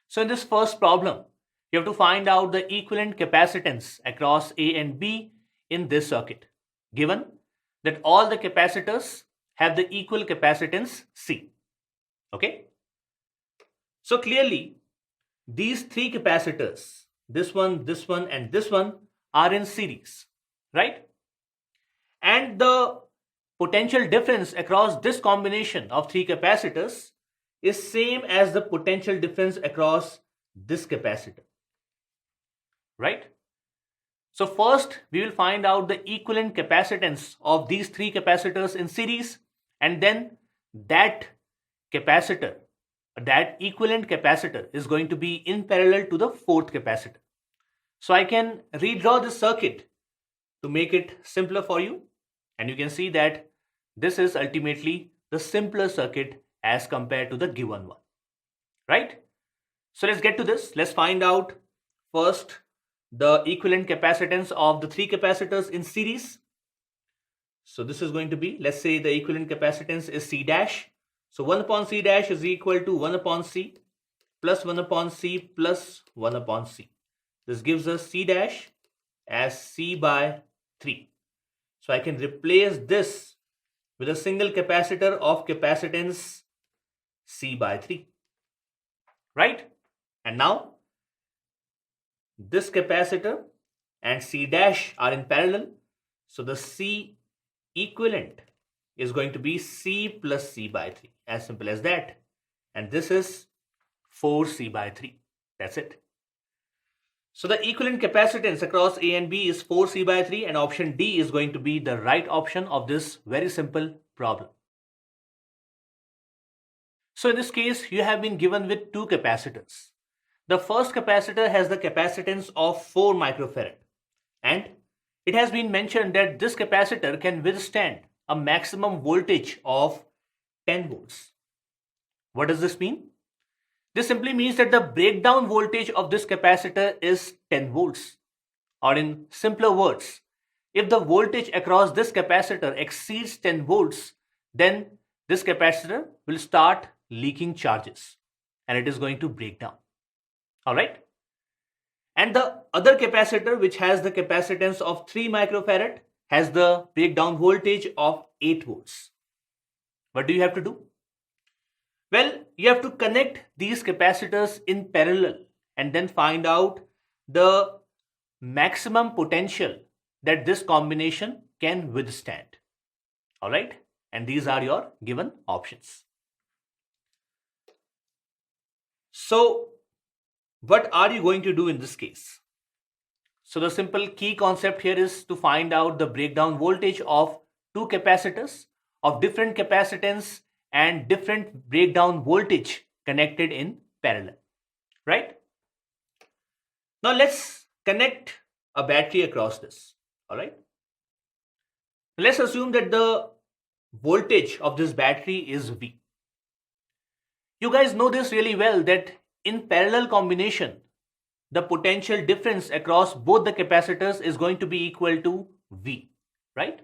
So in this first problem, you have to find out the equivalent capacitance across A and B in this circuit, given that all the capacitors have the equal capacitance C. Okay? So clearly, these three capacitors, this one, and this one, are in series, right? And the potential difference across this combination of three capacitors is same as the potential difference across this capacitor, right? So first we will find out the equivalent capacitance of these three capacitors in series, and then that capacitor, that equivalent capacitor, is going to be in parallel to the fourth capacitor. So I can redraw this circuit to make it simpler for you, and you can see that this is ultimately the simpler circuit as compared to the given one, right? So let's get to this. Let's find out first the equivalent capacitance of the three capacitors in series. So this is going to be, let's say the equivalent capacitance is C dash. So 1 upon C dash is equal to 1 upon C plus 1 upon C plus 1 upon C. This gives us C dash as C by 3. So I can replace this with a single capacitor of capacitance C by 3, right? And now this capacitor and C dash are in parallel. So the C equivalent is going to be C plus C by 3. As simple as that. And this is 4C by 3. That's it. So the equivalent capacitance across A and B is 4C by 3, and option D is going to be the right option of this very simple problem. So in this case, you have been given with two capacitors. The first capacitor has the capacitance of 4 microfarad, and it has been mentioned that this capacitor can withstand a maximum voltage of 10 volts. What does this mean? This simply means that the breakdown voltage of this capacitor is 10 volts. Or in simpler words, if the voltage across this capacitor exceeds 10 volts, then this capacitor will start leaking charges and it is going to break down. Alright? And the other capacitor, which has the capacitance of 3 microfarad, has the breakdown voltage of 8 volts. What do you have to do? Well, you have to connect these capacitors in parallel and then find out the maximum potential that this combination can withstand. Alright? And these are your given options. So, what are you going to do in this case? So the simple key concept here is to find out the breakdown voltage of two capacitors of different capacitance and different breakdown voltage connected in parallel, right? Now let's connect a battery across this, alright? Let's assume that the voltage of this battery is V. You guys know this really well, that in parallel combination, the potential difference across both the capacitors is going to be equal to V, right?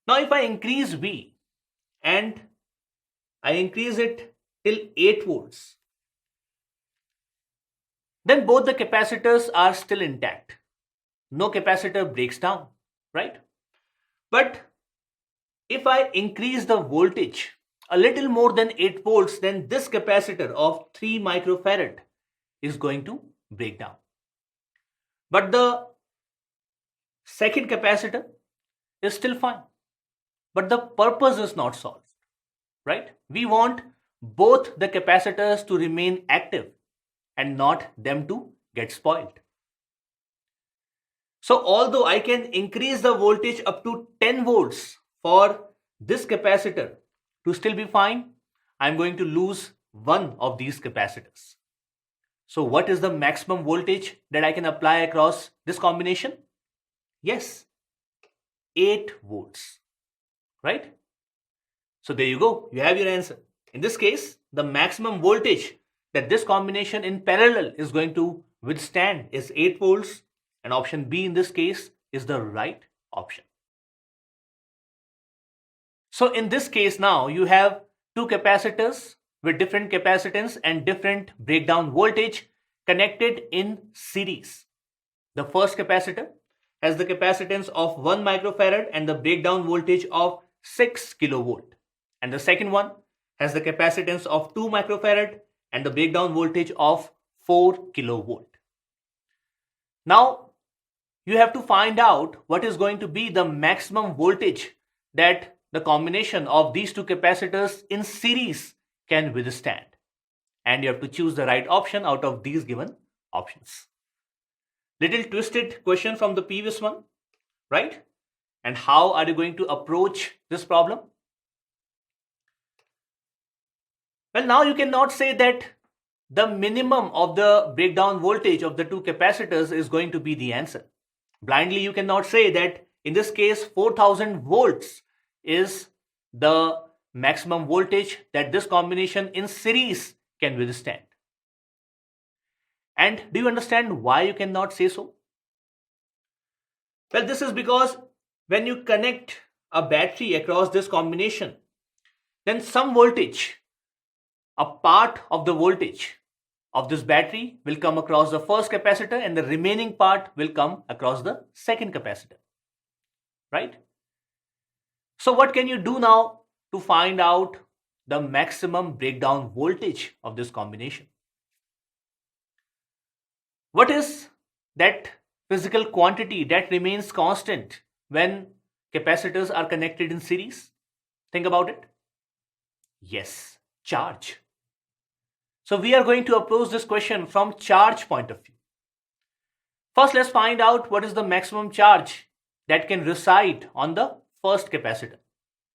Now if I increase V and I increase it till 8 volts, then both the capacitors are still intact. No capacitor breaks down, right? But if I increase the voltage a little more than 8 volts, then this capacitor of 3 microfarad is going to break down. But the second capacitor is still fine. But the purpose is not solved, right? We want both the capacitors to remain active and not them to get spoiled. So although I can increase the voltage up to 10 volts for this capacitor to still be fine, I'm going to lose one of these capacitors. So what is the maximum voltage that I can apply across this combination? Yes, 8 volts. Right? So there you go. You have your answer. In this case, the maximum voltage that this combination in parallel is going to withstand is 8 volts, and option B in this case is the right option. So in this case now, you have two capacitors with different capacitance and different breakdown voltage connected in series. The first capacitor has the capacitance of 1 microfarad and the breakdown voltage of 6 kilovolt. And the second one has the capacitance of 2 microfarad and the breakdown voltage of 4 kilovolt. Now, you have to find out what is going to be the maximum voltage that the combination of these two capacitors in series can withstand. And you have to choose the right option out of these given options. Little twisted question from the previous one, right? And how are you going to approach this problem? Well, now you cannot say that the minimum of the breakdown voltage of the two capacitors is going to be the answer. Blindly, you cannot say that in this case 4000 volts is the maximum voltage that this combination in series can withstand. And do you understand why you cannot say so? Well, this is because when you connect a battery across this combination, then some voltage, a part of the voltage of this battery will come across the first capacitor and the remaining part will come across the second capacitor, right? So what can you do now to find out the maximum breakdown voltage of this combination? What is that physical quantity that remains constant when capacitors are connected in series? Think about it. Yes, charge. So we are going to approach this question from charge point of view. First, let's find out what is the maximum charge that can reside on the first capacitor.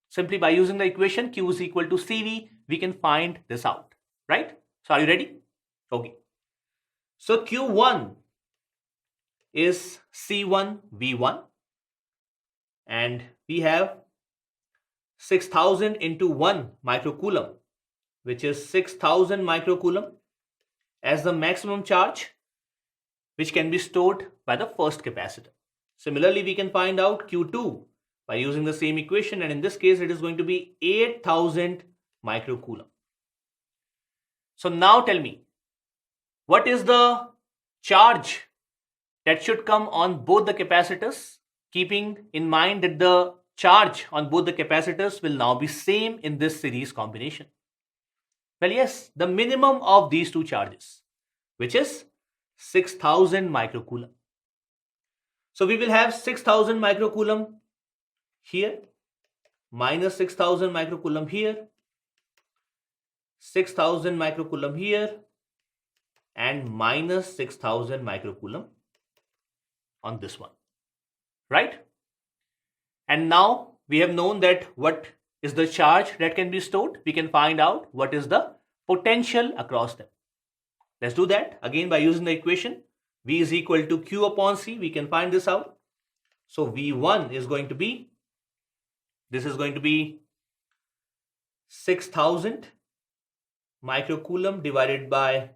Simply by using the equation Q is equal to CV, we can find this out, right? So are you ready? Okay. So Q1 is C1 V1 and we have 6000 into 1 microcoulomb, which is 6000 microcoulomb as the maximum charge which can be stored by the first capacitor. Similarly, we can find out Q2 by using the same equation, and in this case it is going to be 8000 microcoulomb. So now tell me, what is the charge that should come on both the capacitors, keeping in mind that the charge on both the capacitors will now be same in this series combination? Well, yes, the minimum of these two charges, which is 6000 microcoulomb. So we will have 6000 microcoulomb here, minus 6000 microcoulomb here, 6000 microcoulomb here, and minus 6000 microcoulomb on this one, right? And now we have known that what is the charge that can be stored. We can find out what is the potential across them. Let's do that again by using the equation V is equal to Q upon C. We can find this out. So V1 is going to be, this is going to be 6000 microcoulomb divided by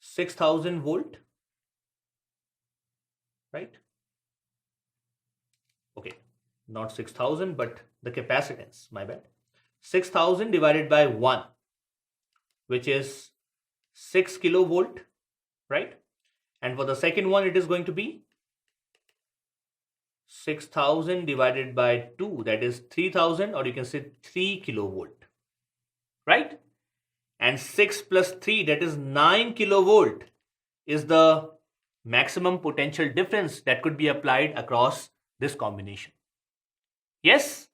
6000 volt, right? Okay, not 6000 but the capacitance, my bad. 6000 divided by 1, which is 6 kilovolt, right? And for the second one it is going to be 6000 divided by 2, that is 3000, or you can say 3 kilovolt, right? And 6 plus 3, that is 9 kilovolt, is the maximum potential difference that could be applied across this combination. Yes?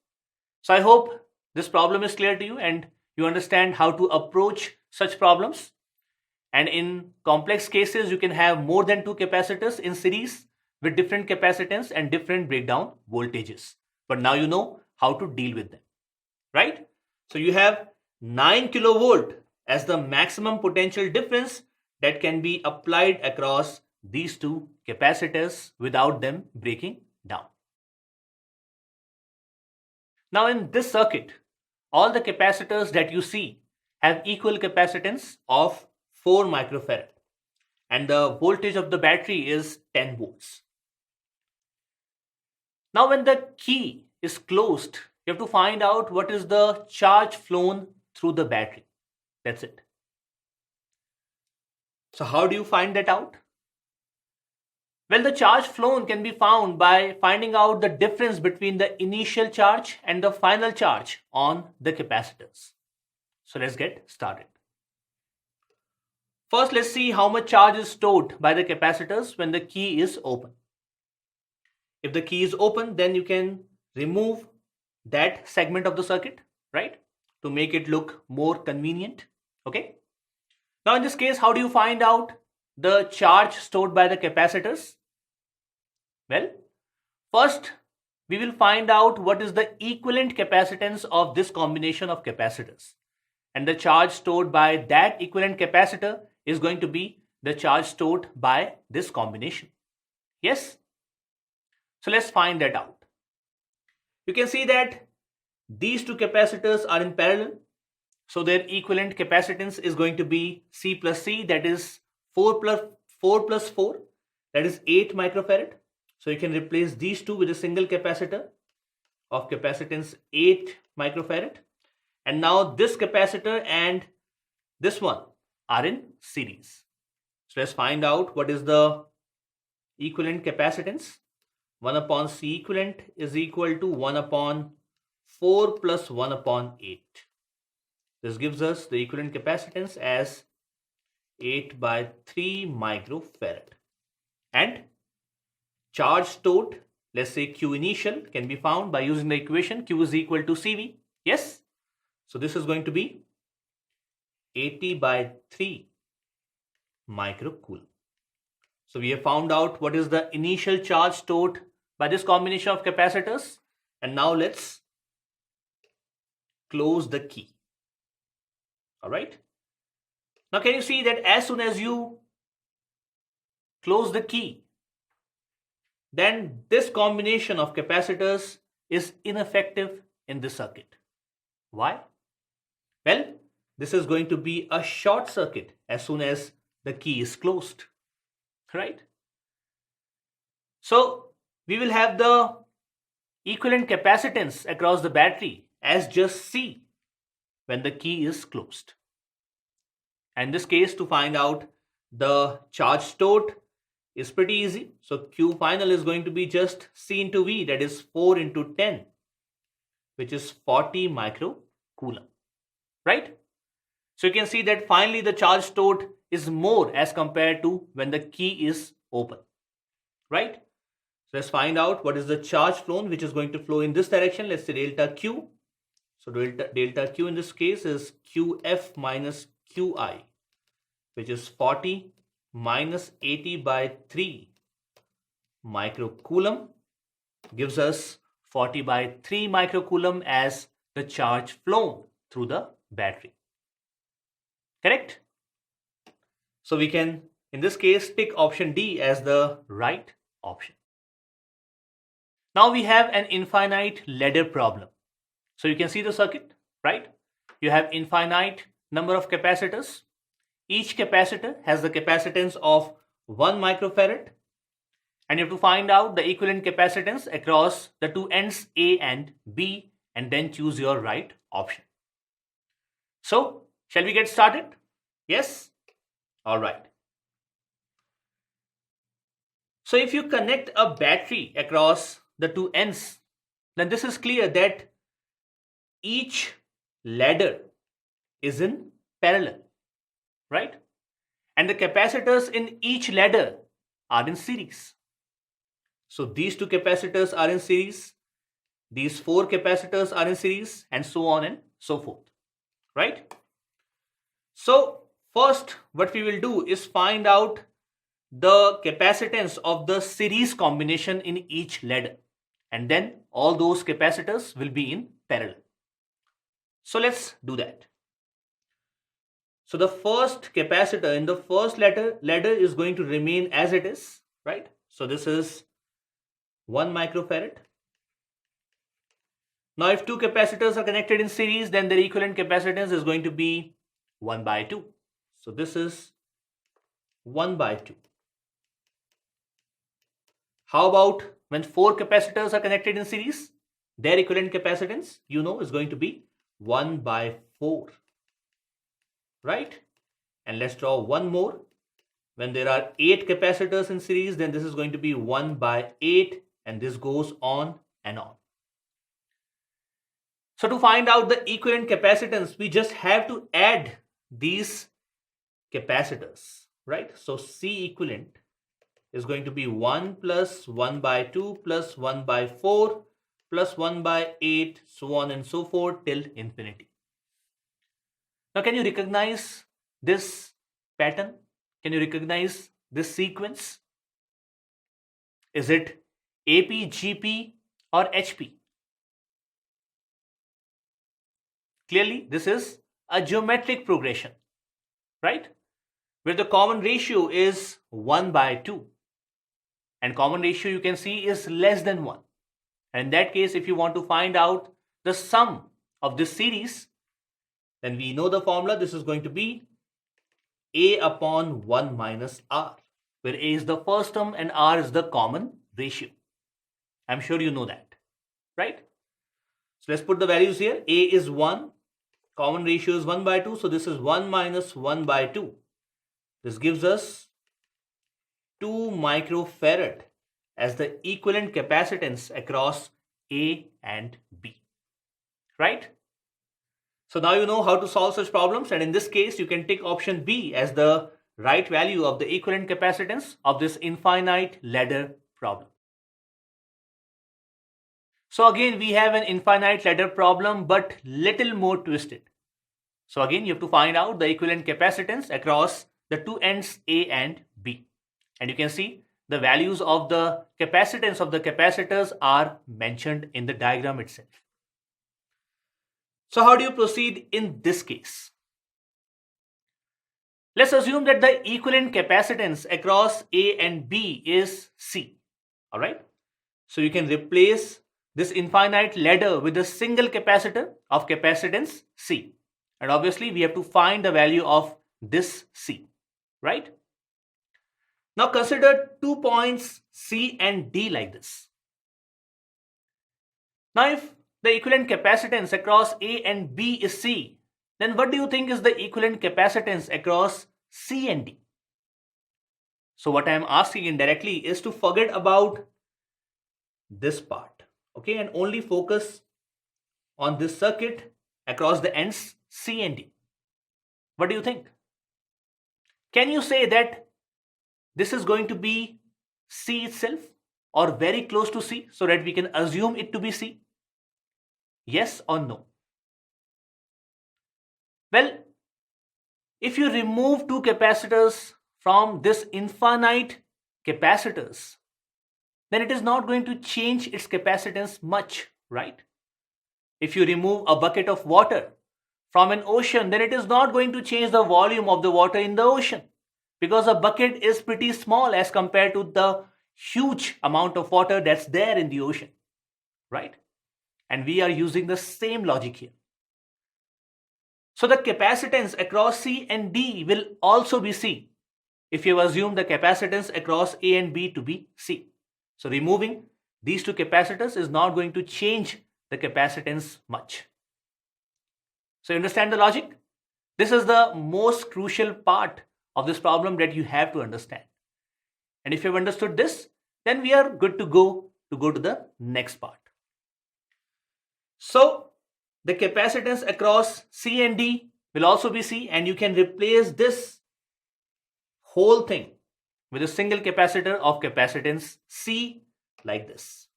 So I hope this problem is clear to you and you understand how to approach such problems. And in complex cases, you can have more than two capacitors in series with different capacitance and different breakdown voltages. But now you know how to deal with them, right? So you have 9 kilovolt as the maximum potential difference that can be applied across these two capacitors without them breaking down. Now in this circuit, all the capacitors that you see have equal capacitance of 4 microfarad and the voltage of the battery is 10 volts. Now when the key is closed you have to find out what is the charge flown through the battery. That's it. So how do you find that out? Well, the charge flown can be found by finding out the difference between the initial charge and the final charge on the capacitors. So let's get started. First, let's see how much charge is stored by the capacitors when the key is open. If the key is open, then you can remove that segment of the circuit, right, to make it look more convenient. Okay. Now in this case, how do you find out the charge stored by the capacitors? Well, first we will find out what is the equivalent capacitance of this combination of capacitors. And the charge stored by that equivalent capacitor is going to be the charge stored by this combination. Yes? So let's find that out. You can see that these two capacitors are in parallel. So their equivalent capacitance is going to be C plus C, that is 4 plus 4, that is 8 microfarad. So you can replace these two with a single capacitor of capacitance 8 microfarad. And now this capacitor and this one are in series. So let's find out what is the equivalent capacitance. 1 upon C equivalent is equal to 1 upon 4 plus 1 upon 8. This gives us the equivalent capacitance as 8 by 3 microfarad. And charge stored, let's say Q initial, can be found by using the equation Q is equal to CV. Yes? So this is going to be 80 by 3 microcoulomb. So we have found out what is the initial charge stored by this combination of capacitors. And now let's close the key. Alright. Now can you see that as soon as you close the key, then this combination of capacitors is ineffective in this circuit. Why? Well, this is going to be a short circuit as soon as the key is closed, right? So we will have the equivalent capacitance across the battery as just C when the key is closed. And in this case, to find out the charge stored is pretty easy. So Q final is going to be just C into V, that is 4 into 10, which is 40 microcoulomb, right? So you can see that finally the charge stored is more as compared to when the key is open, right? So let's find out what is the charge flown, which is going to flow in this direction. Let's say delta Q. So delta Q in this case is QF minus QI, which is 40 minus 80 by 3 microcoulomb, gives us 40 by 3 microcoulomb as the charge flown through the battery. Correct? So we can, in this case, pick option D as the right option. Now we have an infinite ladder problem. So you can see the circuit, right? You have infinite number of capacitors. Each capacitor has the capacitance of 1 microfarad, and you have to find out the equivalent capacitance across the two ends A and B, and then choose your right option. So shall we get started? Yes? All right. So if you connect a battery across the two ends, then this is clear that each ladder is in parallel, right? And the capacitors in each ladder are in series. So these two capacitors are in series, these 4 capacitors are in series, and so on and so forth, right? So first what we will do is find out the capacitance of the series combination in each ladder, and then all those capacitors will be in parallel. So let's do that. So the first capacitor in the first ladder is going to remain as it is, right? So this is 1 microfarad. Now if two capacitors are connected in series, then their equivalent capacitance is going to be 1 by 2. So this is 1 by 2. How about when 4 capacitors are connected in series? their equivalent capacitance, you know, is going to be 1 by 4, right? And let's draw one more. When there are 8 capacitors in series, then this is going to be 1 by 8, and this goes on and on. So to find out the equivalent capacitance, we just have to add these capacitors, right? So C equivalent is going to be 1 plus 1 by 2 plus 1 by 4 plus 1 by 8, so on and so forth till infinity. Now, can you recognize this pattern? Can you recognize this sequence? Is it AP, GP, or HP? Clearly, this is a geometric progression, right? Where the common ratio is 1 by 2. And common ratio, you can see, is less than 1. And in that case, if you want to find out the sum of this series, then we know the formula. This is going to be A upon 1 minus R, where A is the first term and R is the common ratio. I'm sure you know that, right? So let's put the values here. A is 1, common ratio is 1 by 2, so this is 1 minus 1 by 2. This gives us 2 microfarad as the equivalent capacitance across A and B, right? So now you know how to solve such problems, and in this case you can take option B as the right value of the equivalent capacitance of this infinite ladder problem. So again we have an infinite ladder problem, but little more twisted. So again you have to find out the equivalent capacitance across the two ends A and B. And you can see the values of the capacitance of the capacitors are mentioned in the diagram itself. So how do you proceed in this case? Let's assume that the equivalent capacitance across A and B is C. Alright? So you can replace this infinite ladder with a single capacitor of capacitance C. And obviously we have to find the value of this C. Right? Now consider 2 points C and D like this. Now if the equivalent capacitance across A and B is C, then what do you think is the equivalent capacitance across C and D? So what I am asking indirectly is to forget about this part, okay, and only focus on this circuit across the ends C and D. What do you think? Can you say that this is going to be C itself or very close to C so that we can assume it to be C? Yes or no? Well, if you remove two capacitors from this infinite capacitors, then it is not going to change its capacitance much, right? If you remove a bucket of water from an ocean, then it is not going to change the volume of the water in the ocean, because a bucket is pretty small as compared to the huge amount of water that's there in the ocean, right? And we are using the same logic here. So the capacitance across C and D will also be C if you assume the capacitance across A and B to be C. So removing these two capacitors is not going to change the capacitance much. So you understand the logic? This is the most crucial part of this problem that you have to understand. And if you've understood this, then we are good to go to the next part. So the capacitance across C and D will also be C, and you can replace this whole thing with a single capacitor of capacitance C like this.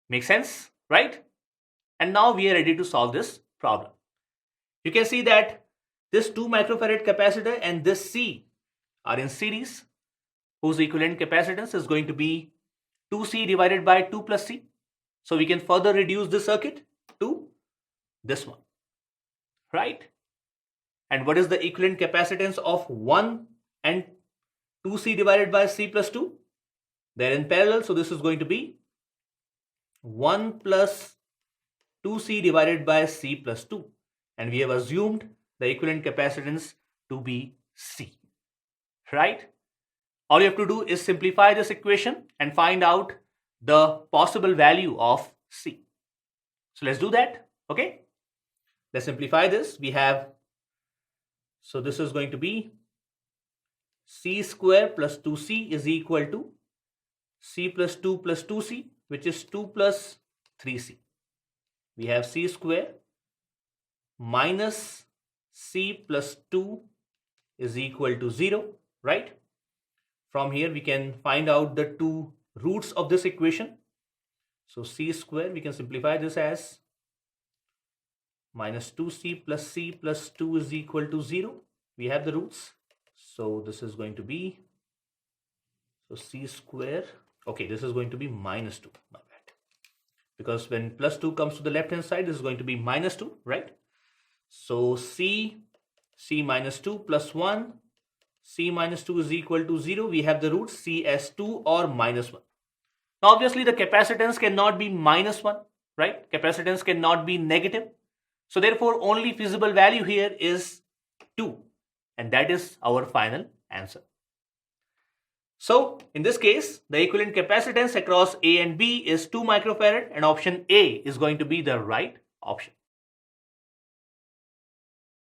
Make sense, right? And now we are ready to solve this problem. You can see that this 2 microfarad capacitor and this C are in series, whose equivalent capacitance is going to be 2C divided by 2 plus C. So we can further reduce the circuit to this one, right? And what is the equivalent capacitance of 1 and 2C divided by C plus 2? They're in parallel, so this is going to be 1 plus 2C divided by C plus 2. And we have assumed the equivalent capacitance to be C, right? All you have to do is simplify this equation and find out the possible value of C. So let's do that. Okay. Let's simplify this. We have, so this is going to be C square plus 2C is equal to C plus 2 plus 2C, which is 2 plus 3C. We have C square minus C plus 2 is equal to 0, right? From here we can find out the two roots of this equation. So C square, we can simplify this as minus 2C plus C plus 2 is equal to 0. We have the roots. So this is going to be, so C square, okay, this is going to be minus 2, my bad. Because when plus 2 comes to the left hand side, this is going to be minus 2, right? So C minus 2 plus 1, C minus 2 is equal to 0. We have the roots C as 2 or minus 1. Now obviously the capacitance cannot be minus 1, right? Capacitance cannot be negative. So therefore only feasible value here is 2. And that is our final answer. So in this case, the equivalent capacitance across A and B is 2 microfarad, and option A is going to be the right option.